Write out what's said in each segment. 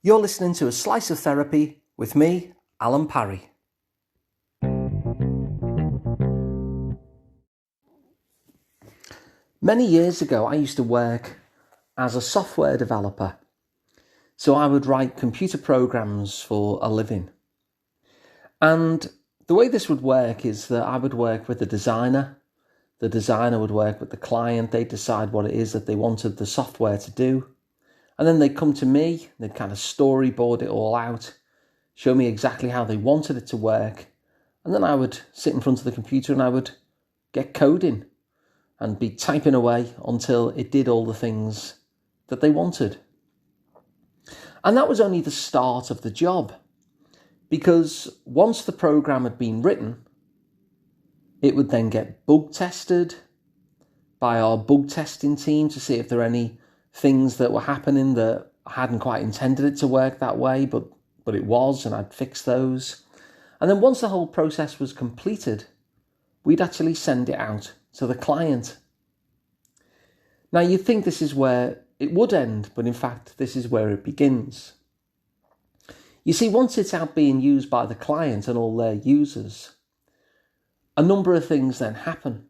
You're listening to A Slice of Therapy with me, Alun Parry. Many years ago, I used to work as a software developer. So I would write computer programs for a living. And the way this would work is that I would work with a designer. The designer would work with the client. They'd decide what it is that they wanted the software to do. And then they'd come to me, they'd kind of storyboard it all out, show me exactly how they wanted it to work. And then I would sit in front of the computer and I would get coding and be typing away until it did all the things that they wanted. And that was only the start of the job, because once the program had been written, it would then get bug tested by our bug testing team to see if there are any things that were happening that I hadn't quite intended it to work that way, but it was, and I'd fix those. And then once the whole process was completed, we'd actually send it out to the client. Now, you'd think this is where it would end, but in fact, this is where it begins. You see, once it's out being used by the client and all their users, a number of things then happen.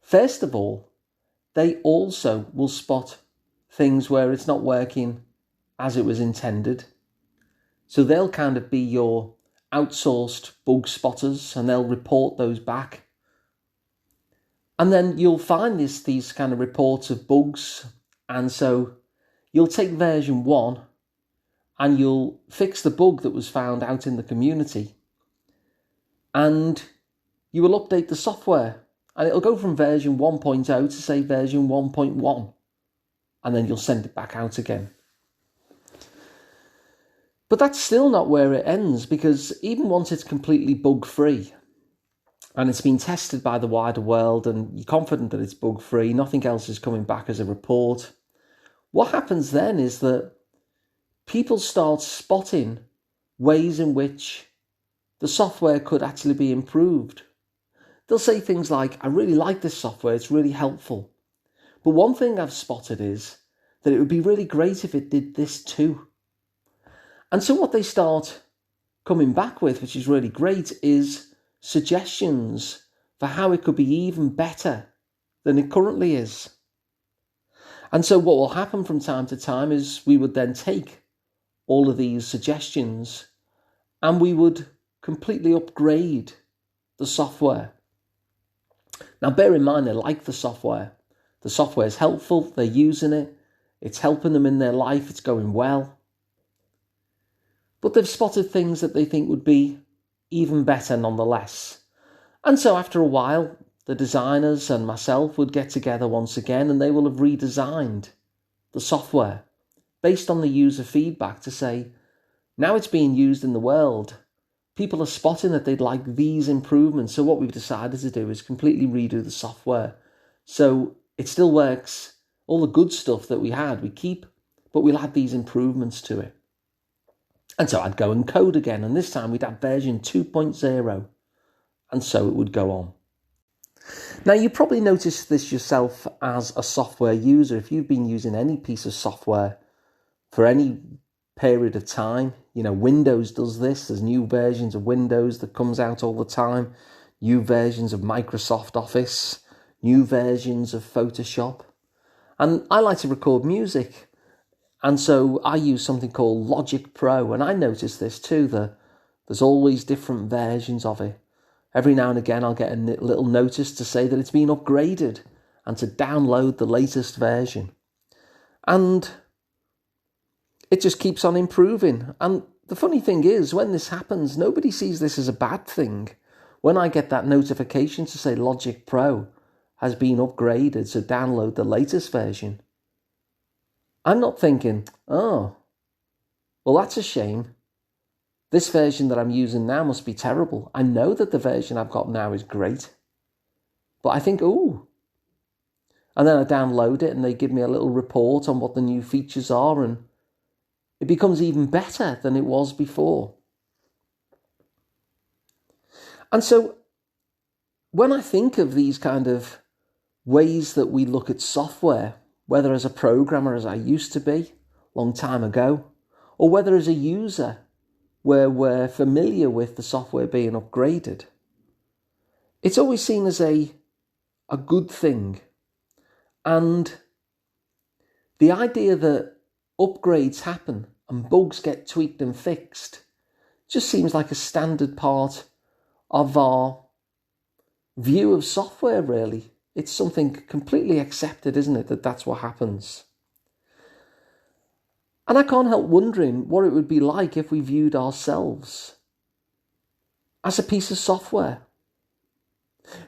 First of all, they also will spot things where it's not working as it was intended. So they'll kind of be your outsourced bug spotters and they'll report those back. And then you'll find these kind of reports of bugs. And so you'll take version 1 and you'll fix the bug that was found out in the community. And you will update the software. And it'll go from version 1.0 to say version 1.1. And then you'll send it back out again. But that's still not where it ends, because even once it's completely bug-free and it's been tested by the wider world and you're confident that it's bug-free, nothing else is coming back as a report, what happens then is that people start spotting ways in which the software could actually be improved. They'll say things like, I really like this software, it's really helpful. But one thing I've spotted is that it would be really great if it did this too. And so what they start coming back with, which is really great, is suggestions for how it could be even better than it currently is. And so what will happen from time to time is we would then take all of these suggestions and we would completely upgrade the software. Now, bear in mind, they like the software. The software is helpful, they're using it, it's helping them in their life, it's going well. But they've spotted things that they think would be even better nonetheless. And so after a while, the designers and myself would get together once again and they will have redesigned the software based on the user feedback to say, now it's being used in the world. People are spotting that they'd like these improvements. So what we've decided to do is completely redo the software. So it still works. All the good stuff that we had, we keep, but we'll add these improvements to it. And so I'd go and code again, and this time we'd have version 2.0, and so it would go on. Now, you probably noticed this yourself as a software user. If you've been using any piece of software for any period of time, Windows does this. There's new versions of Windows that comes out all the time, new versions of Microsoft Office, new versions of Photoshop. And I like to record music. And so I use something called Logic Pro. And I notice this too, that there's always different versions of it. Every now and again, I'll get a little notice to say that it's been upgraded and to download the latest version. And it just keeps on improving. And the funny thing is, when this happens, nobody sees this as a bad thing. When I get that notification to say Logic Pro has been upgraded, so download the latest version, I'm not thinking, oh, well, that's a shame. This version that I'm using now must be terrible. I know that the version I've got now is great. But I think, ooh. And then I download it and they give me a little report on what the new features are, and it becomes even better than it was before. And so when I think of these kind of ways that we look at software, whether as a programmer as I used to be, long time ago, or whether as a user where we're familiar with the software being upgraded, it's always seen as a good thing. And the idea that upgrades happen and bugs get tweaked and fixed just seems like a standard part of our view of software, really. It's something completely accepted, isn't it, that that's what happens? And I can't help wondering what it would be like if we viewed ourselves as a piece of software.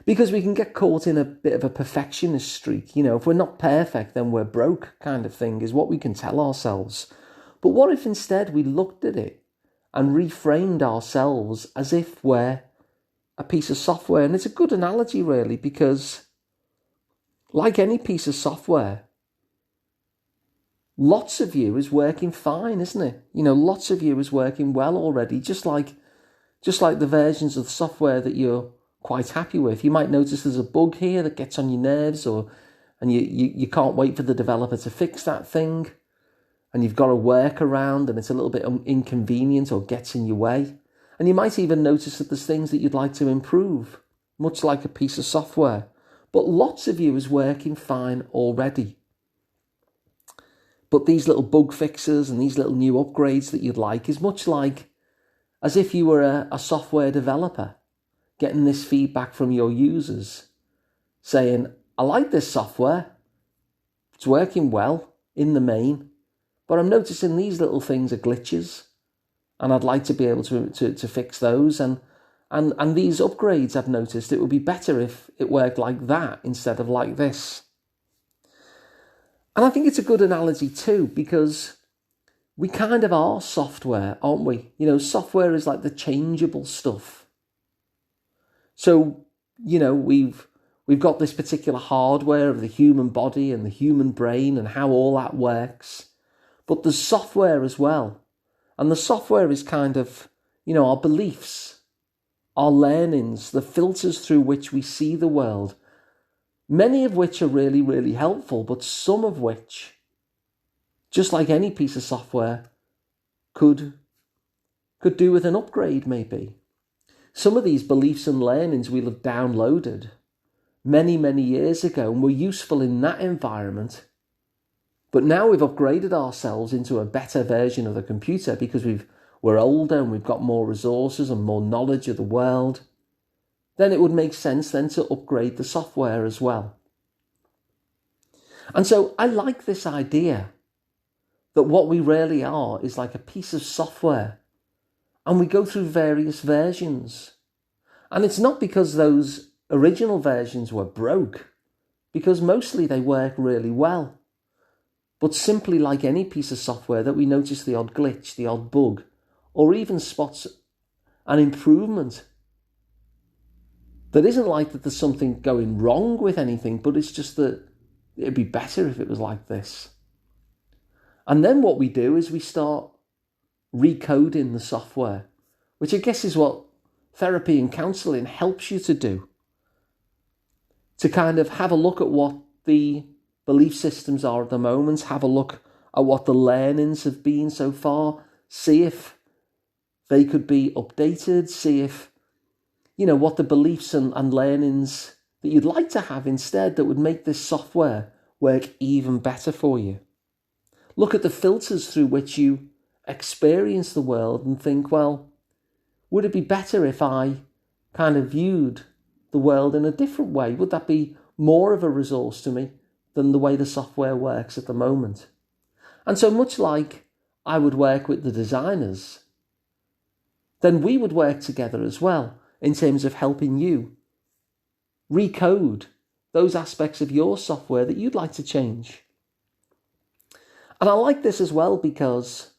Because we can get caught in a bit of a perfectionist streak. If we're not perfect, then we're broke kind of thing is what we can tell ourselves. But what if instead we looked at it and reframed ourselves as if we're a piece of software? And it's a good analogy, really, because like any piece of software, lots of you is working fine, isn't it? Lots of you is working well already, just like the versions of the software that you're quite happy with. You might notice there's a bug here that gets on your nerves, and you can't wait for the developer to fix that thing, and you've got to work around, and it's a little bit inconvenient or gets in your way. And you might even notice that there's things that you'd like to improve, much like a piece of software. But lots of you is working fine already. But these little bug fixes and these little new upgrades that you'd like is much like as if you were a software developer getting this feedback from your users saying, I like this software, it's working well in the main, but I'm noticing these little things are glitches and I'd like to be able to fix those. And these upgrades, I've noticed it would be better if it worked like that instead of like this. And I think it's a good analogy too, because we kind of are software, aren't we? Software is like the changeable stuff. So, we've got this particular hardware of the human body and the human brain and how all that works. But there's software as well. And the software is kind of, our beliefs, our learnings, the filters through which we see the world. Many of which are really, really helpful, but some of which, just like any piece of software, could do with an upgrade maybe. Some of these beliefs and learnings we'll have downloaded many, many years ago and were useful in that environment. But now we've upgraded ourselves into a better version of the computer because we're older and we've got more resources and more knowledge of the world. Then it would make sense then to upgrade the software as well. And so I like this idea that what we really are is like a piece of software and we go through various versions. And it's not because those original versions were broke, because mostly they work really well. But simply like any piece of software that we notice the odd glitch, the odd bug, or even spots an improvement. That isn't like that there's something going wrong with anything, but it's just that it'd be better if it was like this. And then what we do is we start recoding the software, which I guess is what therapy and counselling helps you to do. To kind of have a look at what the belief systems are at the moment, have a look at what the learnings have been so far, see if they could be updated, see if what the beliefs and learnings that you'd like to have instead that would make this software work even better for you. Look at the filters through which you experience the world and think, well, would it be better if I kind of viewed the world in a different way? Would that be more of a resource to me than the way the software works at the moment? And so much like I would work with the designers, then we would work together as well in terms of helping you recode those aspects of your software that you'd like to change. And I like this as well because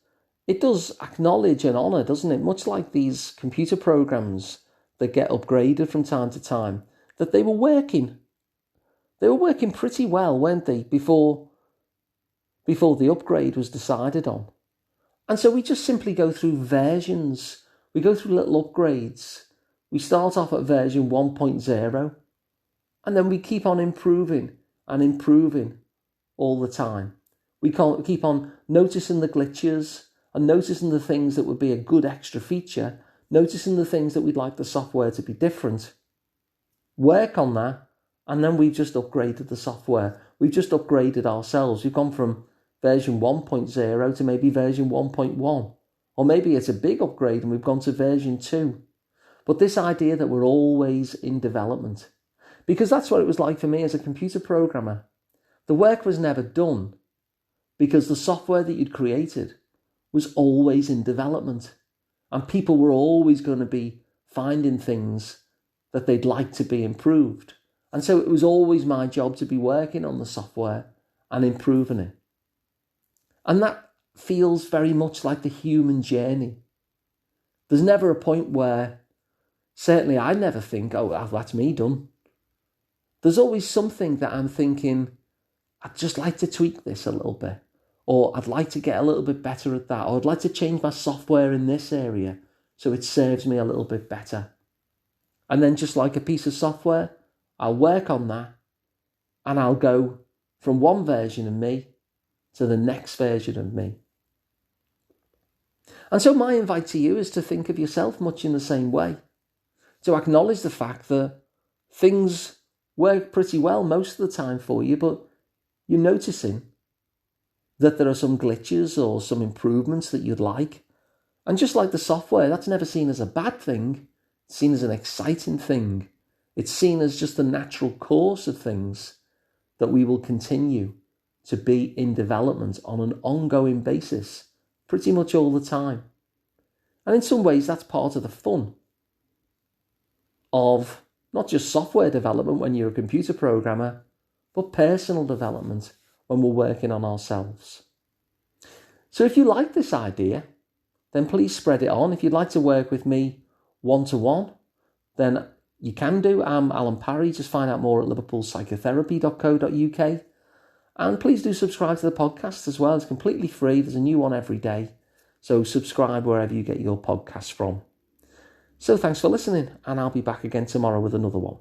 it does acknowledge and honour, doesn't it? Much like these computer programs that get upgraded from time to time, that they were working. They were working pretty well, weren't they, before the upgrade was decided on. And so we just simply go through versions. We go through little upgrades. We start off at version 1.0, and then we keep on improving and improving all the time. We keep on noticing the glitches and noticing the things that would be a good extra feature, noticing the things that we'd like the software to be different. Work on that, and then we've just upgraded the software. We've just upgraded ourselves. We've gone from version 1.0 to maybe version 1.1. Or maybe it's a big upgrade and we've gone to version 2. But this idea that we're always in development, because that's what it was like for me as a computer programmer. The work was never done because the software that you'd created was always in development. And people were always going to be finding things that they'd like to be improved. And so it was always my job to be working on the software and improving it. And that feels very much like the human journey. There's never a point where, certainly I never think, oh, that's me done. There's always something that I'm thinking, I'd just like to tweak this a little bit. Or I'd like to get a little bit better at that. Or I'd like to change my software in this area so it serves me a little bit better. And then just like a piece of software, I'll work on that and I'll go from one version of me to the next version of me. And so my invite to you is to think of yourself much in the same way. To acknowledge the fact that things work pretty well most of the time for you, but you're noticing that there are some glitches or some improvements that you'd like. And just like the software, that's never seen as a bad thing. It's seen as an exciting thing. It's seen as just the natural course of things that we will continue to be in development on an ongoing basis, pretty much all the time. And in some ways, that's part of the fun of not just software development when you're a computer programmer, but personal development when we're working on ourselves. So if you like this idea, then please spread it on. If you'd like to work with me one-to-one, then you can do. I'm Alun Parry. Just find out more at liverpoolpsychotherapy.co.uk. And please do subscribe to the podcast as well. It's completely free. There's a new one every day. So subscribe wherever you get your podcasts from. So thanks for listening, and I'll be back again tomorrow with another one.